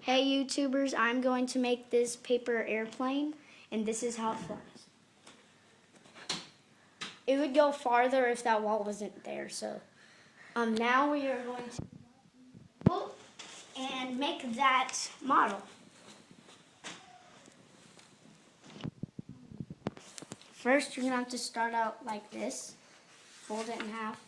Hey YouTubers, I'm going to make this paper airplane, and this is how it flies. It would go farther if that wall wasn't there, so now we are going to go and make that model. First, you're going to have to start out like this, fold it in half.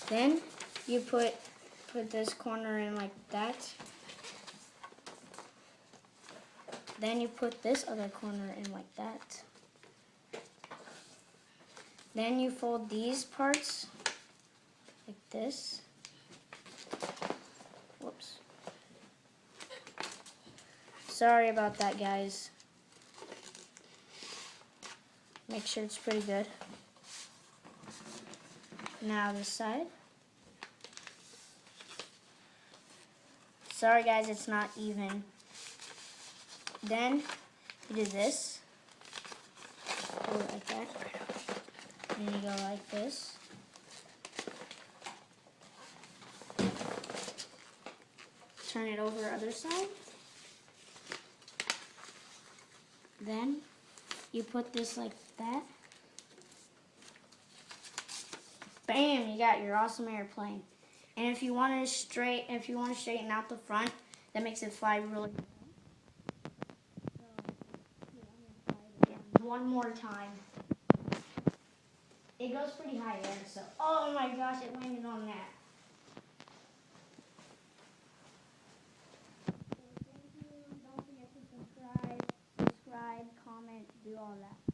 Then you put this corner in like that. Then you put this other corner in like that. Then you fold these parts like this. Whoops. Sorry about that, guys. Make sure it's pretty good. Now this side. Sorry guys, it's not even. Then you do this. Go like that. Then you go like this. Turn it over the other side. Then you put this like that. Bam! You got your awesome airplane. And if you want to straighten out the front, that makes it fly really good. One more time. It goes pretty high there, so oh my gosh, it landed on that. So thank you. Don't forget to subscribe, comment, do all that.